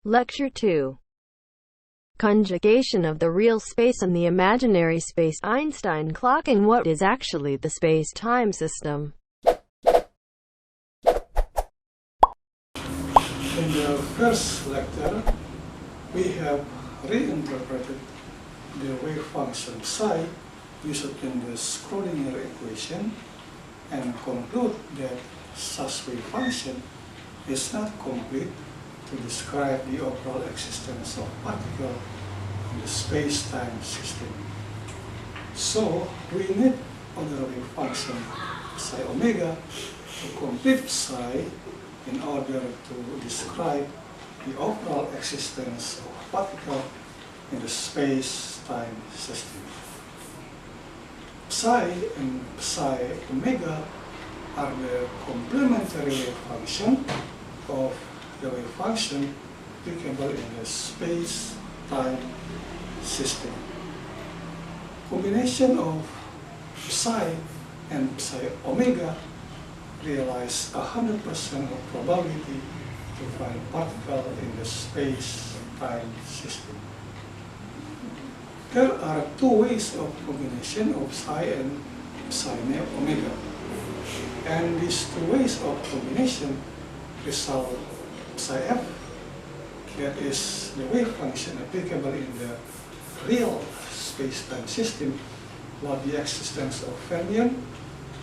Lecture 2. Conjugation of the real space and the imaginary space. Einstein clocking what is actually the space-time system. In the first lecture, we have reinterpreted the wave function psi used in the Schrödinger equation and conclude that such wave function is not complete to describe the overall existence of particles in the space-time system. So we need other wave function psi omega to complete psi in order to describe the overall existence of particles in the space-time system. Psi and psi omega are the complementary wave function of the wave function applicable in the space-time system. Combination of psi and psi omega realize 100% of probability to find particle in the space-time system. There are two ways of combination of psi and psi omega, and these two ways of combination result psi f, that is the wave function applicable in the real space-time system, what the existence of fermion,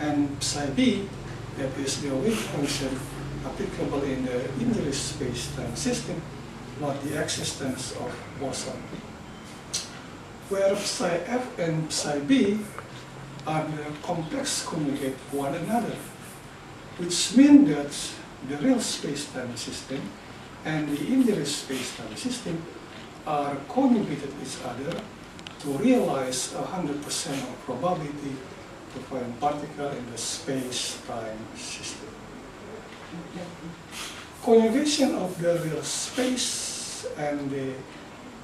and psi b, that is the wave function applicable in the imaginary space-time system, what the existence of boson. Where psi f and psi b are the complex conjugate one another, which means that the real space-time system and the imaginary space-time system are conjugated each other to realize 100% of probability to find particle in the space-time system. Conjugation of the real space and the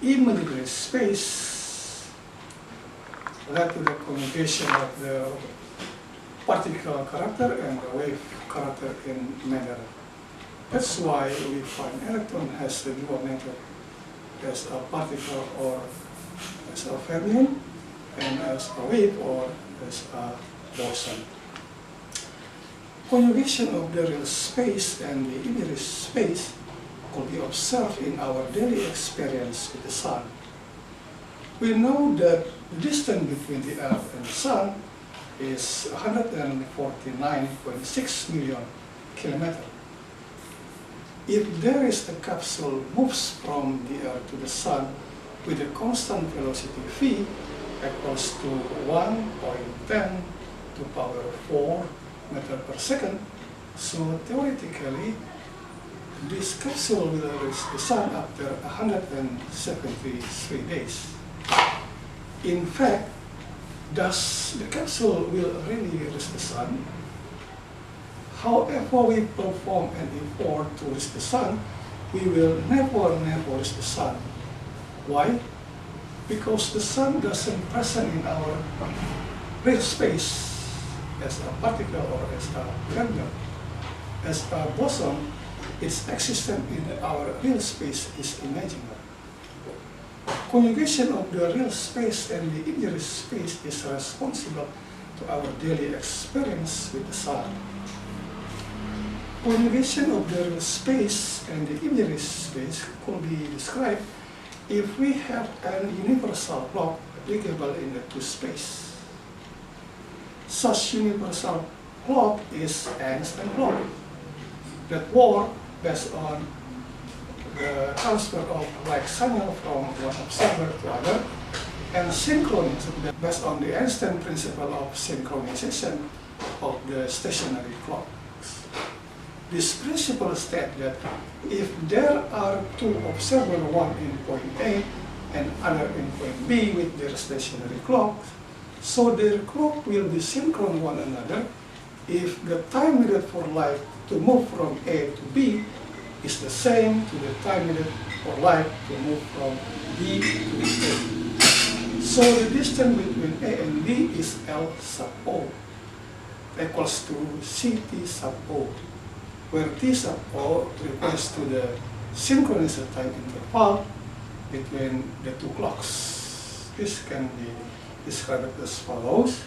imaginary space led to the conjugation of the particle character and the wave character in matter. That's why we find electron has the dual nature as a particle or as a fermion, and as a wave or as a boson. Conjugation of the real space and the imaginary space could be observed in our daily experience with the sun. We know that the distance between the Earth and the sun is 149.6 million kilometers. If there is a capsule moves from the Earth to the sun with a constant velocity v equals to 1.10 to power 4 meters per second, so theoretically this capsule will reach the sun after 173 days. In fact, thus the capsule will really reach the sun. However we perform an effort to reach the sun, we will never reach the sun. Why? Because the sun doesn't present in our real space as a particle or as a fermion. As a boson, its existence in our real space is imaginary. Conjugation of the real space and the imaginary space is responsible to our daily experience with the sun. Conjugation of the real space and the imaginary space could be described if we have an universal clock applicable in the two space. Such universal clock is Einstein clock that works based on the transfer of light signal from one observer to another, and synchronization based on the Einstein principle of synchronization of the stationary clocks. This principle states that if there are two observers, one in point A and other in point B with their stationary clocks, so their clock will be synchronous one another if the time needed for light to move from A to B is the same to the time needed for light to move from B to A. So the distance between A and B is L sub O, equals to Ct sub O, where T sub O refers to the synchronous time interval between the two clocks. This can be described as follows.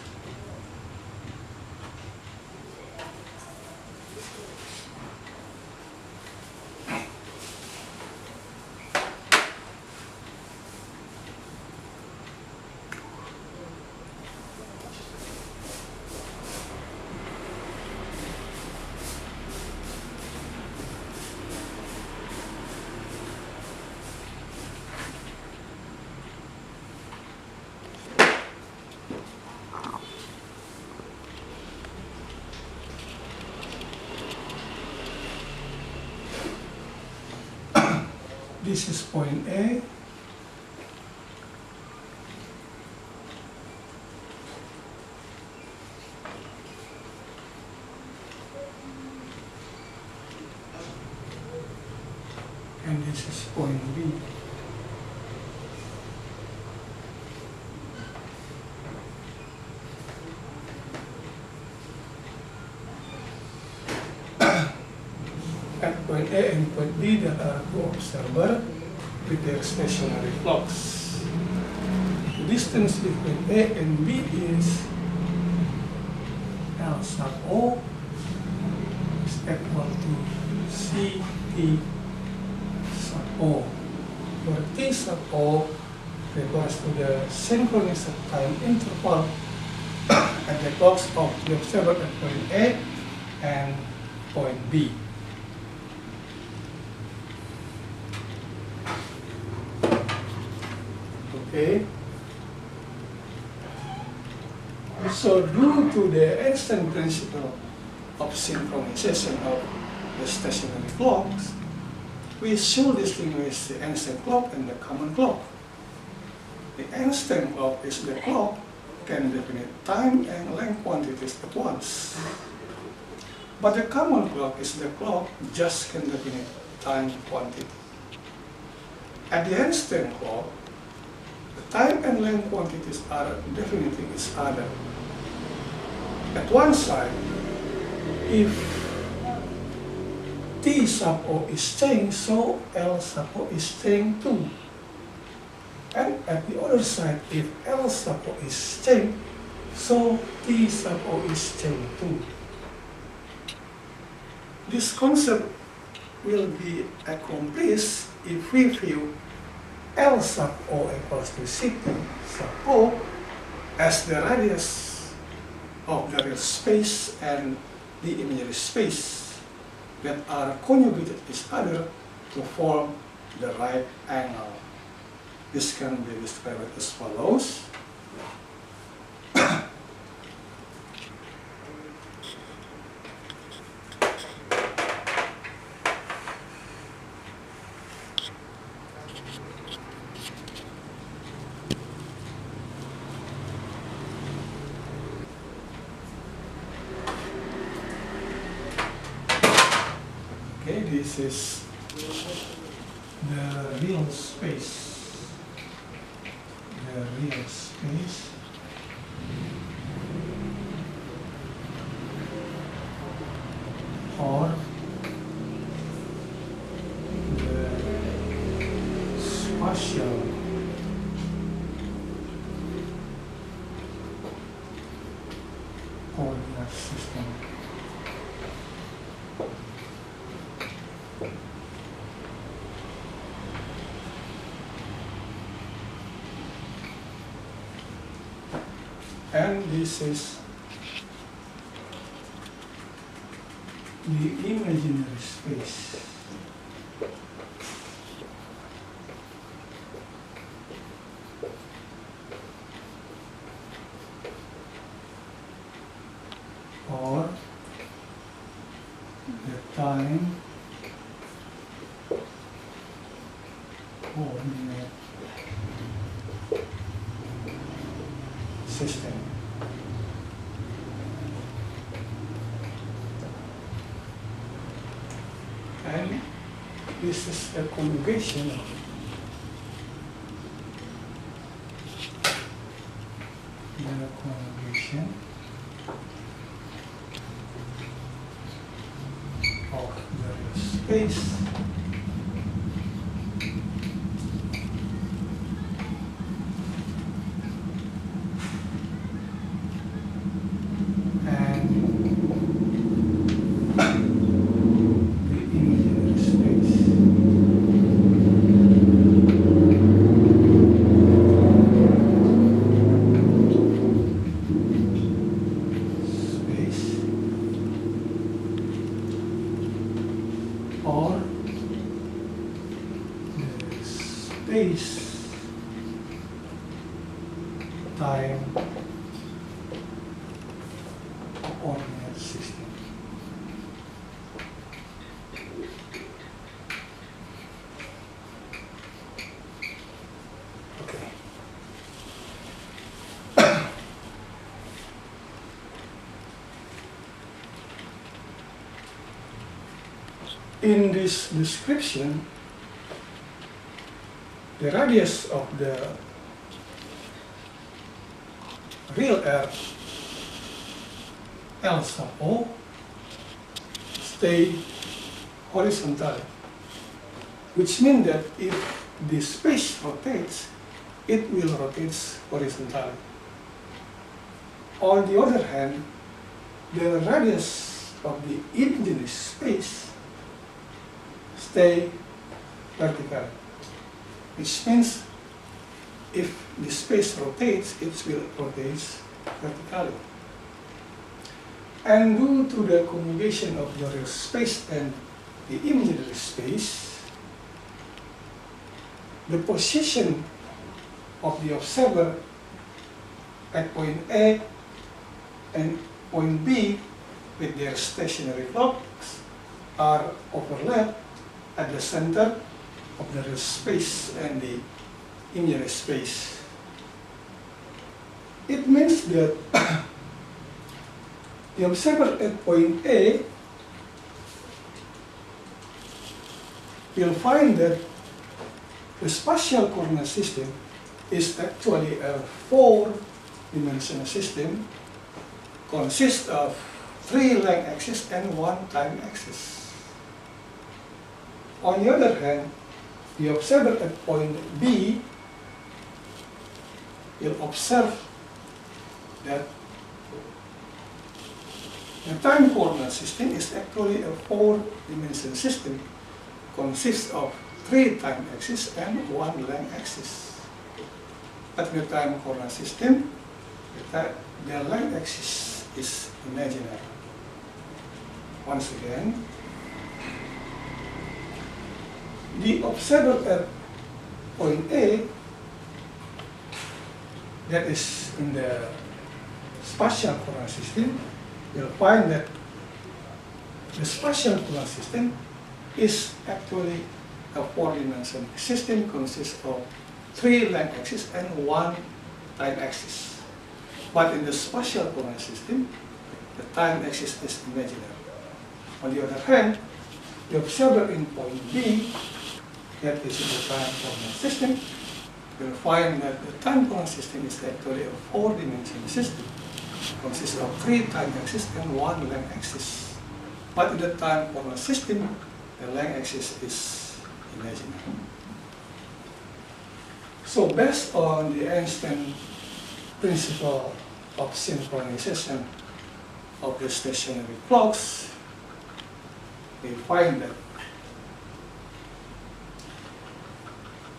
This is point A. And this is point B. At point A and point B, there are two observers with their stationary clocks. The distance between A and B is L sub O is equal to CT sub O, where T sub O refers to the synchronous time interval at the clocks of the observer at point A and point B. Okay. So due to the Einstein principle of synchronization of the stationary clocks, we should distinguish the Einstein clock and the common clock. The Einstein clock is the clock can definite time and length quantities at once. But the common clock is the clock just can definite time quantity. At the Einstein clock, the time and length quantities are defining each other. At one side, if T sub O is changed, so L sub O is changed too. And at the other side, if L sub O is changed, so T sub O is changed too. This concept will be accomplished if we view L sub O equals to CT sub O as the radius of the real space and the imaginary space that are conjugated each other to form the right angle. This can be described as follows. Okay, this is the real space. The real space. Or the spatial coordinate system. And this is the imaginary space. Or the time coordinate system. And this is a conjugation of the space coordinate system. Okay. In this description, the radius of the real Earth, L sub O, stay horizontally, which means that if the space rotates, it will rotate horizontally. On the other hand, the radius of the imaginary space stay vertical, which means if the space rotates, it will rotate vertically. And due to the conjugation of the real space and the imaginary space, the position of the observer at point A and point B with their stationary clocks are overlapped at the center of the real space and the imaginary space. It means that the observer at point A will find that the spatial coordinate system is actually a four-dimensional system, consists of 3 length axes and 1 time axis. On the other hand, the observer at point B will observe that the time coordinate system is actually a four-dimensional system, consists of 3 time axes and 1 length axis. But the time coordinate system, the length axis is imaginary. Once again, the observer at point A, that is in the spatial coordinate system, will find that the spatial coordinate system is actually a four-dimensional system, consists of 3 length axes and 1 time axis. But in the spatial coordinate system, the time axis is imaginary. On the other hand, the observer in point B, that is in the time coordinate system, will find that the time coordinate system is actually a four-dimensional system, consists of 3 time axes and 1 length axis. But in the time coordinate system, the length axis is imaginary. So based on the Einstein principle of synchronization of the stationary clocks, we find that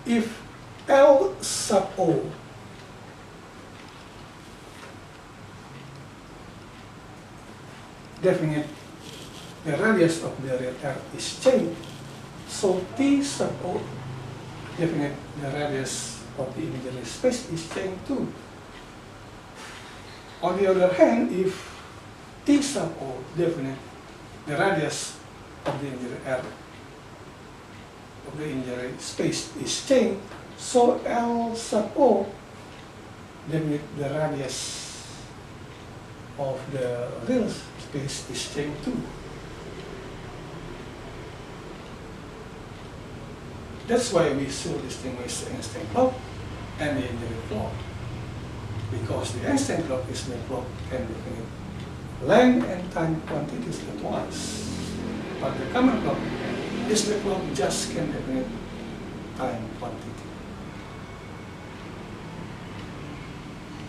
if L sub O definite the radius of the real Earth is changed, so T sub O definite the radius of the imaginary space is changed too. On the other hand, if T sub O definite the radius of the imaginary Earth of the imaginary space is changed, so L sub O definite the radius of the real space is changed too. That's why we should distinguish the Einstein clock and the imaginary clock, because the Einstein clock is the clock can definite length and time quantities at once, but the common clock is the clock just can definite time quantity.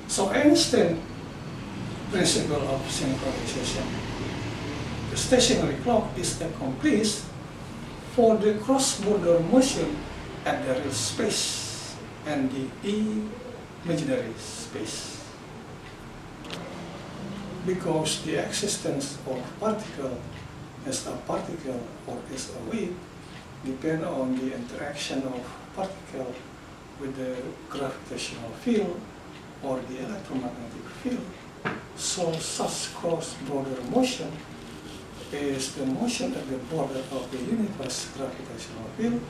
So Einstein principle of synchronization, the stationary clock is accomplished for the cross-border motion at the real space and the imaginary space, because the existence of particle as a particle or as a wave depend on the interaction of particle with the gravitational field or the electromagnetic field. So So such cross-border motion is the motion at the border of the universe gravitational field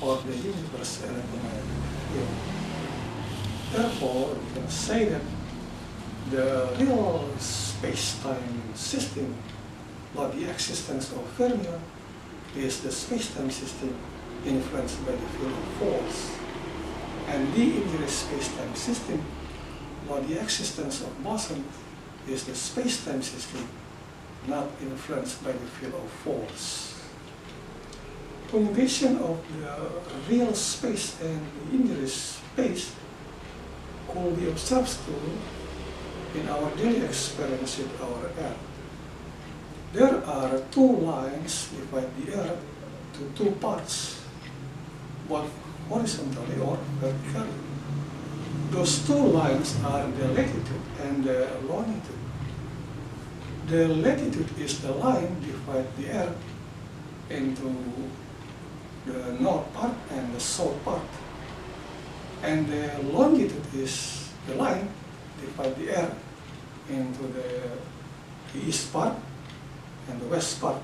or the universe electromagnetic field. Therefore, we can say that the real space-time system, or the existence of fermion, is the space-time system influenced by the field of force. And the imaginary space-time system, or the existence of boson, is the space-time system not influenced by the field of force. Conjugation of the real space and the imaginary space could be observed too in our daily experience with our Earth. There are two lines divide the Earth to two parts, both horizontally or vertically. Those two lines are the latitude and the longitude. The latitude is the line divide the Earth into the north part and the south part. And the longitude is the line divide the Earth into the east part and the west part.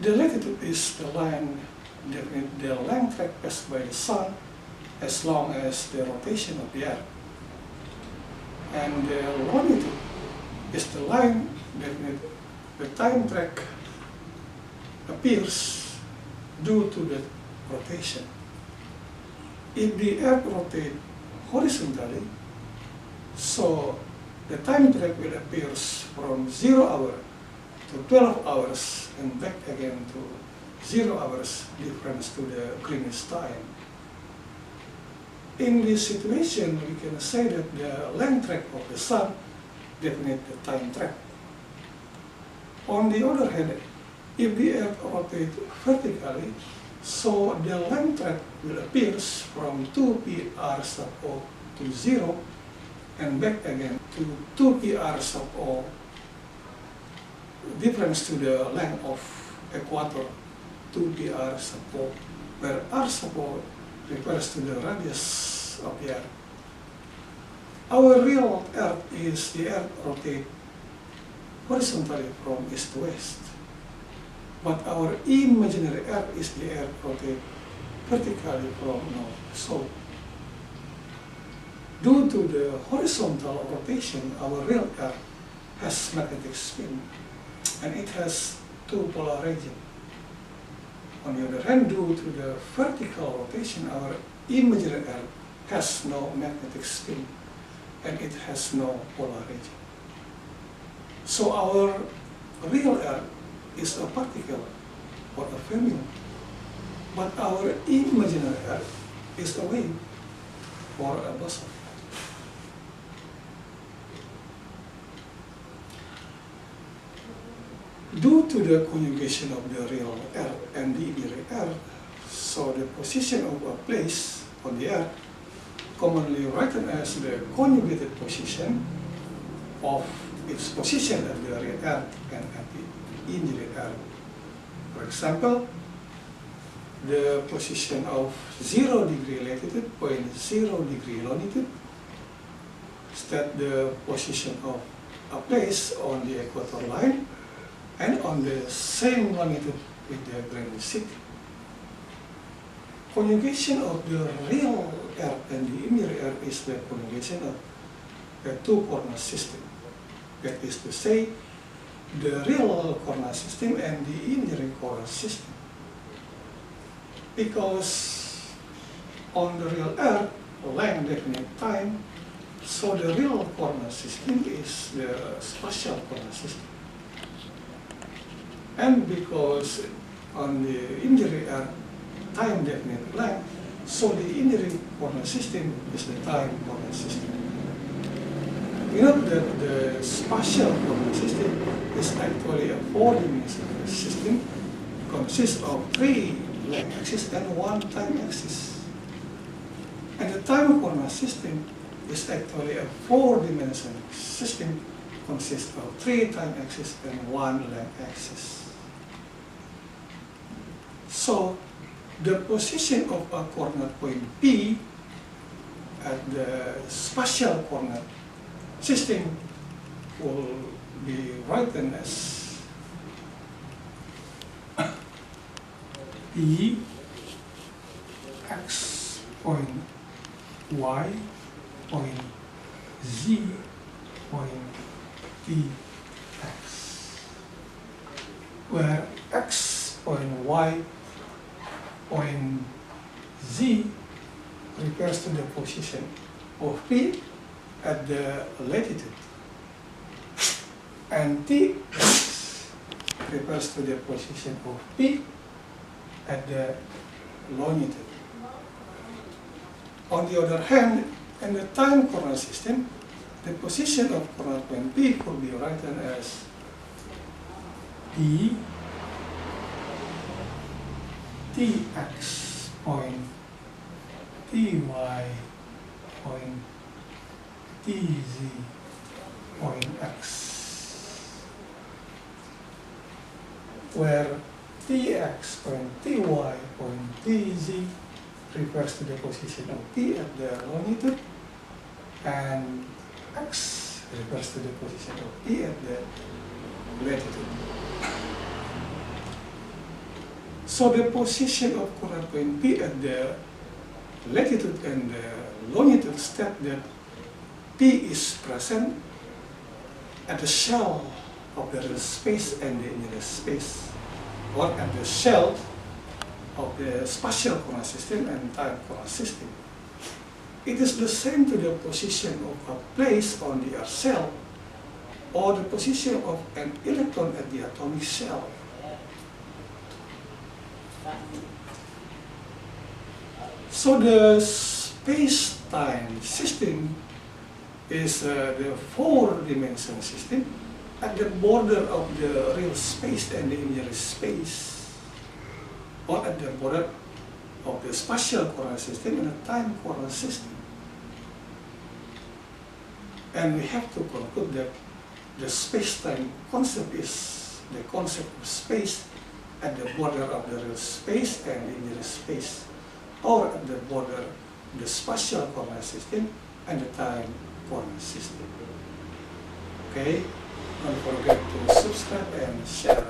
The latitude is the line, the length track passed by the sun as long as the rotation of the Earth. And the longitude is the line that the time track appears due to the rotation. If the Earth rotates horizontally, so the time track will appear from 0 hour to 12 hours and back again to 0 hours difference to the Greenwich time. In this situation, we can say that the length track of the sun defines the time track. On the other hand, if the Earth rotates vertically, so the length track will appear from 2 pr sub O to 0 and back again to 2 pr sub O, difference to the length of equator 2 pr sub O, where r sub O refers to the radius of the Earth. Our real Earth is the Earth rotates horizontally from east to west. But our imaginary Earth is the Earth rotates vertically from north to south. Due to the horizontal rotation, our real Earth has magnetic spin, and it has two polar regions. On the other hand, due to the vertical rotation, our imaginary Earth has no magnetic spin, and it has no polar region. So our real Earth is a particle or a fermion, but our imaginary Earth is a wave or a boson. Due to the conjugation of the real Earth and the imaginary Earth, so the position of a place on the Earth, commonly written as the conjugated position of its position at the real Earth and at the imaginary Earth. For example, the position of 0 degree latitude, 0 degree longitude, state the position of a place on the equator line and on the same longitude with the Greenwich city. Conjugation of the real Earth and the imaginary Earth is the conjugation of a two-coordinate system. That is to say, the real coordinate system and the imaginary coordinate system. Because on the real Earth, length definite time, so the real coordinate system is the spatial coordinate system. And because on the imaginary Earth, time definite length, so the imaginary coordinate system is the time coordinate system. We know that the spatial coordinate system is actually a four-dimensional system, consists of 3 length axes and 1 time axis. And the time coordinate system is actually a four-dimensional system, consists of 3 time axes and 1 length axis. So the position of a coordinate point P at the spatial coordinate system will be written as E x point y point z point t x, where x point y point z refers to the position of p at the latitude, and t x refers to the position of p at the longitude. On the other hand, in the time coordinate system, the position of coordinate point P could be written as E Tx point Ty point Tz point x, where Tx point Ty point Tz refers to the position of P at the longitude, and x refers to the position of P at the latitude. So the position of coordinate point P at the latitude and the longitude state that P is present at the shell of the real space and the imaginary space, or at the shell of the spatial coordinate system and time coordinate system. It is the same to the position of a place on the Earth shell or the position of an electron at the atomic shell. So the space-time system is the four-dimensional system at the border of the real space and the imaginary space, or at the border of the spatial coordinate system and the time coordinate system. And we have to conclude that the space-time concept is the concept of space at the border of the real space and the imaginary space, or at the border of the spatial coordinate system and the time coordinate system. Okay? Don't forget to subscribe and share.